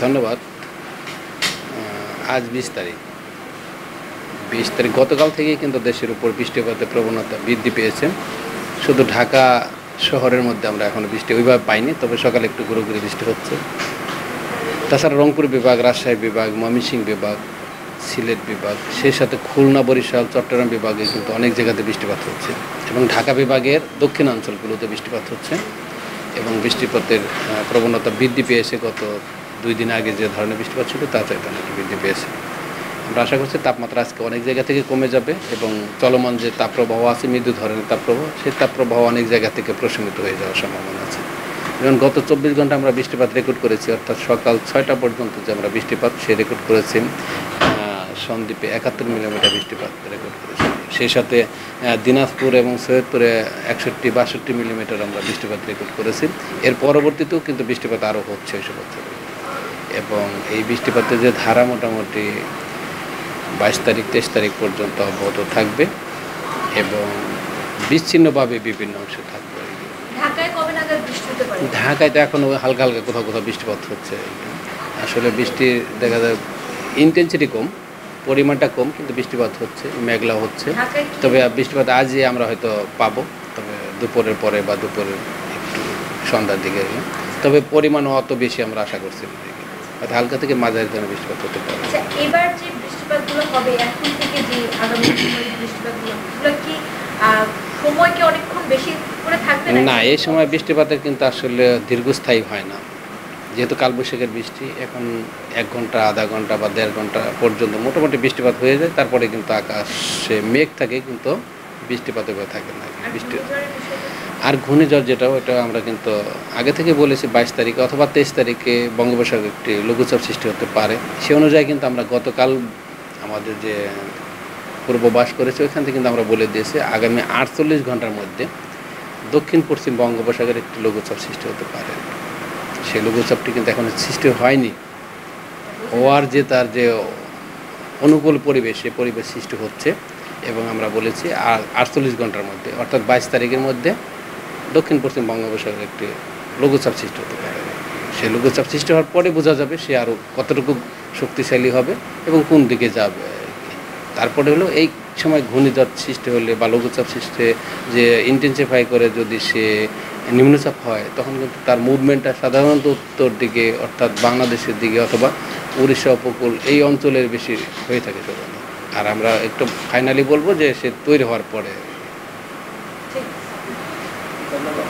ধন্যবাদ। আজ ২০ তারিখ। ২০ তারিখ গতকাল থেকেই কিন্তু দেশের উপর বৃষ্টিপাতের প্রবণতা বৃদ্ধি পেয়েছে। শুধু ঢাকা শহরের মধ্যে আমরা এখনও বৃষ্টি ওইভাবে পাইনি, তবে সকালে একটু গুঁড়ো বৃষ্টি হচ্ছে। তাছাড়া রংপুর বিভাগ, রাজশাহী বিভাগ, ময়মনসিংহ বিভাগ, সিলেট বিভাগ, সেই সাথে খুলনা, বরিশাল, চট্টগ্রাম বিভাগে কিন্তু অনেক জায়গাতে বৃষ্টিপাত হচ্ছে এবং ঢাকা বিভাগের দক্ষিণাঞ্চলগুলোতে বৃষ্টিপাত হচ্ছে এবং বৃষ্টিপাতের প্রবণতা বৃদ্ধি পেয়েছে। গত 2 দিন আগে যে ধরনের বৃষ্টিপাত ছিল তার চাইতে অনেক বৃদ্ধি পেয়েছে। আমরা আশা করছি তাপমাত্রা আজকে অনেক জায়গা থেকে কমে যাবে এবং চলমান যে তাপপ্রবাহ আছে, মৃদু ধরনের তাপপ্রবাহ, সেই তাপপ্রবাহ অনেক জায়গা থেকে প্রশমিত হয়ে যাওয়ার সম্ভাবনা আছে। যেমন গত 24 ঘন্টা আমরা বৃষ্টিপাত রেকর্ড করেছি, অর্থাৎ সকাল 6টা পর্যন্ত যে আমরা বৃষ্টিপাত সে রেকর্ড করেছি সন্দ্বীপে 71 মিলিমিটার বৃষ্টিপাত রেকর্ড করেছি। সেই সাথে দিনাজপুর এবং সৈয়দপুরে 61-62 মিলিমিটার আমরা বৃষ্টিপাত রেকর্ড করেছি। এর পরবর্তীতেও কিন্তু বৃষ্টিপাত আরও হচ্ছে ওই সব অঞ্চলে এবং এই বৃষ্টিপাতের যে ধারা মোটামুটি 22 তারিখ 23 তারিখ পর্যন্ত অব্যাহত থাকবে এবং বিচ্ছিন্নভাবে বিভিন্ন অংশে থাকবে। ঢাকায় তো এখনও হালকা হালকা কোথাও কোথাও বৃষ্টিপাত হচ্ছে। আসলে বৃষ্টির দেখা যায় ইন্টেন্সিটি কম, পরিমাণটা কম, কিন্তু বৃষ্টিপাত হচ্ছে, মেঘলা হচ্ছে। তবে বৃষ্টিপাত আজই আমরা হয়তো পাবো, তবে দুপুরের পরে বা দুপুরের একটু সন্ধ্যার দিকে। তবে পরিমাণ অত বেশি আমরা আশা করছি না, হয়তো হালকা থেকে মাঝারি ধরনের বৃষ্টিপাত হতে পারে। এবার যে বৃষ্টিপাতগুলো হবে এখন থেকে, যে আগামী বৃষ্টিপাতগুলো কি সময়কে অনেকক্ষণ বেশি করে থাকবে না? এই সময় বৃষ্টিপাতের কিন্তু আসলে দীর্ঘস্থায়ী হয় না, যেহেতু কালবৈশাখের বৃষ্টি। এখন 1 ঘন্টা, আধা ঘন্টা বা 1.5 ঘন্টা পর্যন্ত মোটামুটি বৃষ্টিপাত হয়ে যায়, তারপরে কিন্তু আকাশে মেঘ থাকে, কিন্তু বৃষ্টিপাত হয়ে থাকে না। বৃষ্টি আর ঘূর্ণিঝড় যেটা, ওটা আমরা কিন্তু আগে থেকে বলেছি 22 তারিখে অথবা 23 তারিখে বঙ্গোপসাগরে একটি লঘুচাপ সৃষ্টি হতে পারে। সে অনুযায়ী কিন্তু আমরা গতকাল আমাদের যে পূর্বাভাস করেছি ওইখান থেকে কিন্তু আমরা বলে দিয়েছি আগামী 48 ঘন্টার মধ্যে দক্ষিণ পশ্চিম বঙ্গোপসাগরে একটি লঘুচাপ সৃষ্টি হতে পারে। সেই লঘুচাপটি কিন্তু এখন সৃষ্টি হয়নি, হওয়ার যে তার যে অনুকূল পরিবেশ, সে পরিবেশ সৃষ্টি হচ্ছে এবং আমরা বলেছি 48 ঘন্টার মধ্যে, অর্থাৎ 22 তারিখের মধ্যে দক্ষিণ পশ্চিম বঙ্গোপসাগরে একটি লঘুচাপ সৃষ্টি হতে পারে। সেই লঘুচাপ সৃষ্টি হওয়ার পরে বোঝা যাবে সে আরও কতটুকু শক্তিশালী হবে এবং কোন দিকে যাবে। তারপরে হলো এই সময় ঘূর্ণিঝড় সৃষ্টি হলে বা লঘুচাপ সৃষ্টি যে ইন্টেন্সিফাই করে যদি সে নিম্নচাপ হয়, তখন কিন্তু তার মুভমেন্টটা সাধারণত উত্তর দিকে, অর্থাৎ বাংলাদেশের দিকে অথবা উড়িষ্যা উপকূল এই অঞ্চলের বেশি হয়ে থাকে সাধারণত। আর আমরা একটু ফাইনালি বলবো যে সে তৈরি হওয়ার পরে। ধন্যবাদ।